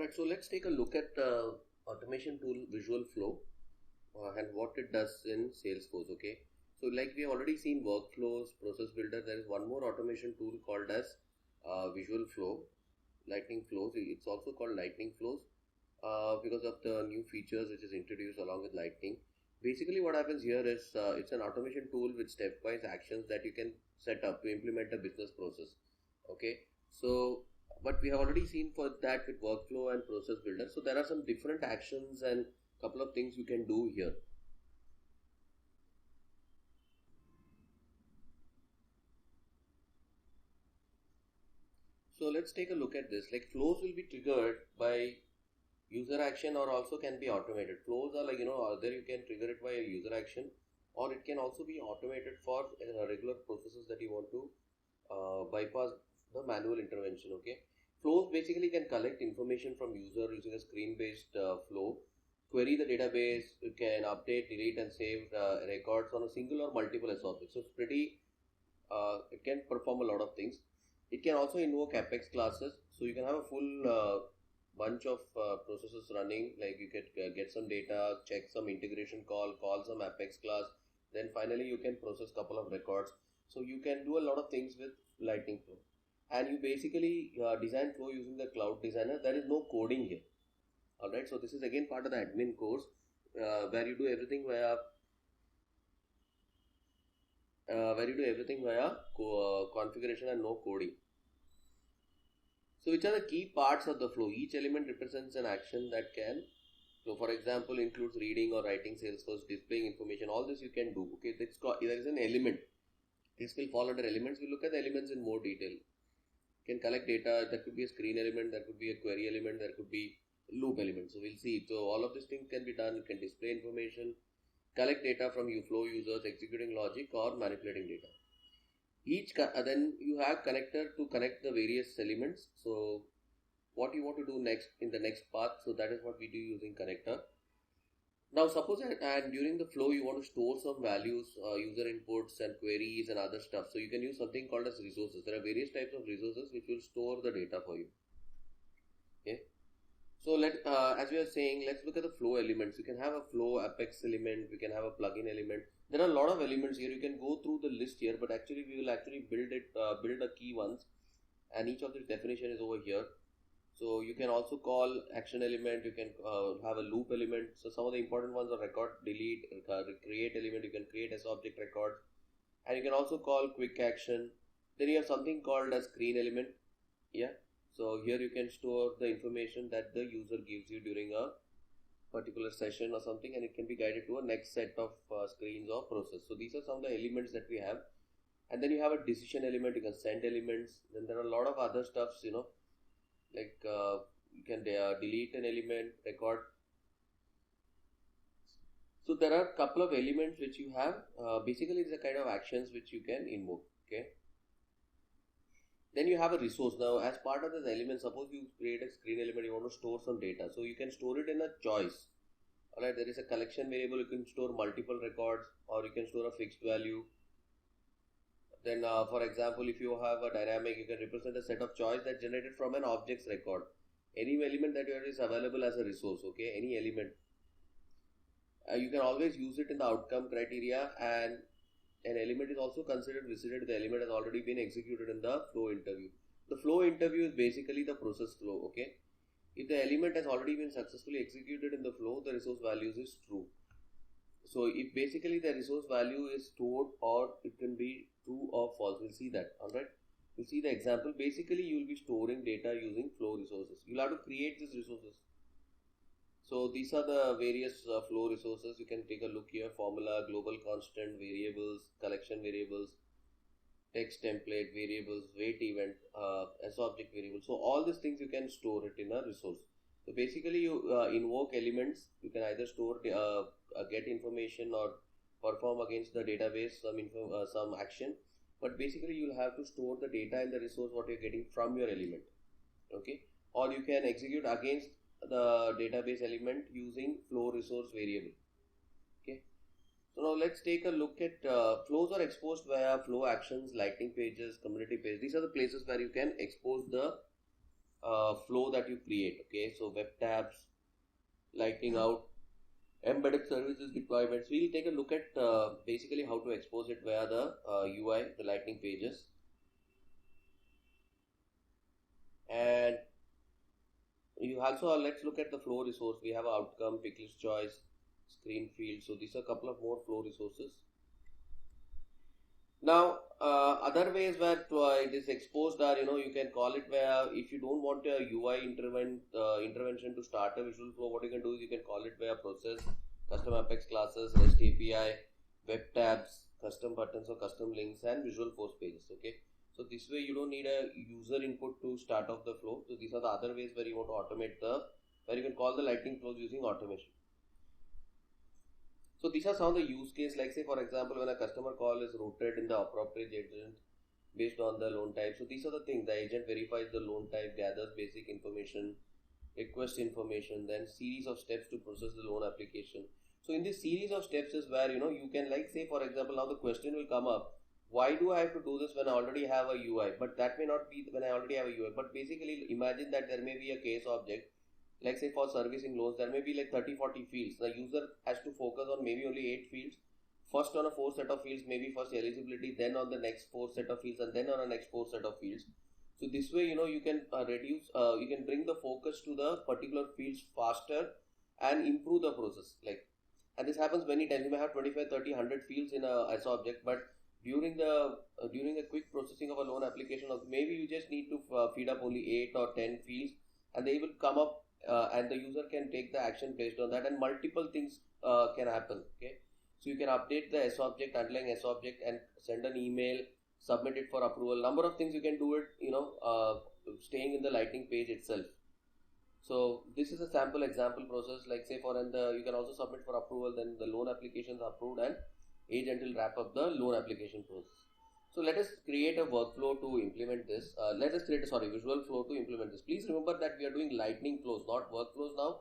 Alright, so let's take a look at automation tool Visual Flow and what it does in Salesforce. Okay, so like we have already seen workflows, process builder, there is one more automation tool called as Visual Flow, Lightning Flows. It's also called Lightning Flows because of the new features which is introduced along with Lightning. Basically, what happens here is it's an automation tool with stepwise actions that you can set up to implement a business process. Okay, so but we have already seen for that with workflow and process builder. So there are some different actions and couple of things you can do here. So let's take a look at this. Like flows will be triggered by user action or also can be automated. Flows are like, either you can trigger it by a user action or it can also be automated for regular processes that you want to bypass the manual intervention. Okay, flows basically can collect information from user using a screen-based flow, query the database, you can update, delete and save records on a single or multiple objects. So it's pretty, it can perform a lot of things. It can also invoke Apex classes, so you can have a full bunch of processes running, like you can get some data, check some integration call some Apex class, then finally you can process couple of records. So you can do a lot of things with Lightning Flow, and you basically design flow using the Cloud Designer. There is no coding here. Alright, so this is again part of the admin course where you do everything via configuration and no coding. So which are the key parts of the flow? Each element represents an action that can, so for example, includes reading or writing Salesforce, displaying information. All this you can do. Okay, there is an element. This will fall under elements. We'll look at the elements in more detail. You can collect data. That could be a screen element. That could be a query element. There could be loop element. So we'll see. So all of these things can be done. You can display information, collect data from flow users, executing logic or manipulating data. Then you have connector to connect the various elements. So what you want to do next in the next path, so that is what we do using connector. Now suppose and during the flow you want to store some values, user inputs and queries and other stuff. So you can use something called as resources. There are various types of resources which will store the data for you. Okay. So as we are saying, let's look at the flow elements. You can have a flow Apex element, we can have a plugin element. There are a lot of elements here. You can go through the list here, but actually we will build a key ones, and each of this definition is over here. So you can also call action element. You can have a loop element. So some of the important ones are record, delete, create element. You can create as object record, and you can also call quick action. Then you have something called as screen element. Yeah. So here you can store the information that the user gives you during a particular session or something, and it can be guided to a next set of screens or process. So these are some of the elements that we have. And then you have a decision element, you can send elements. Then there are a lot of other stuffs, like you can delete an element, record. So there are a couple of elements which you have. Basically it's a kind of actions which you can invoke. Okay. Then you have a resource. Now as part of this element, suppose you create a screen element, you want to store some data. So you can store it in a choice. Alright, there is a collection variable, you can store multiple records or you can store a fixed value. Then for example, if you have a dynamic, you can represent a set of choice that generated from an object's record. Any element that you have is available as a resource. Okay, any element. You can always use it in the outcome criteria, and an element is also considered visited if the element has already been executed in the flow interview. The flow interview is basically the process flow. Okay, if the element has already been successfully executed in the flow, the resource values is true. So if basically the resource value is stored, or it can be true or false. We'll see that. Alright, we'll see the example. Basically you will be storing data using flow resources. You'll have to create these resources. So these are the various flow resources. You can take a look here: formula, global constant, variables, collection variables, text template, variables, wait event, as object variable. So all these things you can store it in a resource. So basically you invoke elements. You can either store get information or perform against the database some action, but basically you'll have to store the data in the resource what you're getting from your element. Okay, or you can execute against the database element using flow resource variable. Okay, so now let's take a look at flows are exposed via flow actions, lightning pages, community page. These are the places where you can expose the flow that you create. Okay, so web tabs, lightning out, embedded services deployments. We'll take a look at basically how to expose it via the UI, the lightning pages. And you also, let's look at the flow resource. We have outcome, pick list choice, screen field. So these are a couple of more flow resources. Now, other ways where it is exposed are, you can call it where if you don't want a UI intervention to start a visual flow, what you can do is you can call it via process, custom Apex classes, REST API, web tabs, custom buttons or custom links, and visual force pages. Okay. So this way you don't need a user input to start off the flow. So these are the other ways where you want to automate where you can call the lightning flows using automation. So these are some of the use case, like say for example, when a customer call is routed in the appropriate agent based on the loan type. So these are the things. The agent verifies the loan type, gathers basic information, request information, then series of steps to process the loan application. So in this series of steps is where you can, like say for example, now the question will come up, why do I have to do this when I already have a UI? But that may not be when I already have a UI. But basically imagine that there may be a case object, like say for servicing loans, there may be like 30-40 fields. The user has to focus on maybe only 8 fields. First on a 4 set of fields, maybe first eligibility, then on the next 4 set of fields, and then on the next 4 set of fields. So this way, you can you can bring the focus to the particular fields faster and improve the process. And this happens many times. You may have 25, 30, 100 fields in a S object, but during a quick processing of a loan application, maybe you just need to feed up only 8 or 10 fields, and they will come up, and the user can take the action based on that, and multiple things can happen. Okay, so you can update the S object, underlying S object, and send an email, submit it for approval. Number of things you can do it, staying in the lightning page itself. So this is a sample example process, like say you can also submit for approval, then the loan application is approved, and agent will wrap up the loan application process. So let us create a workflow to implement this. Let us create a visual flow to implement this. Please remember that we are doing lightning flows, not workflows now.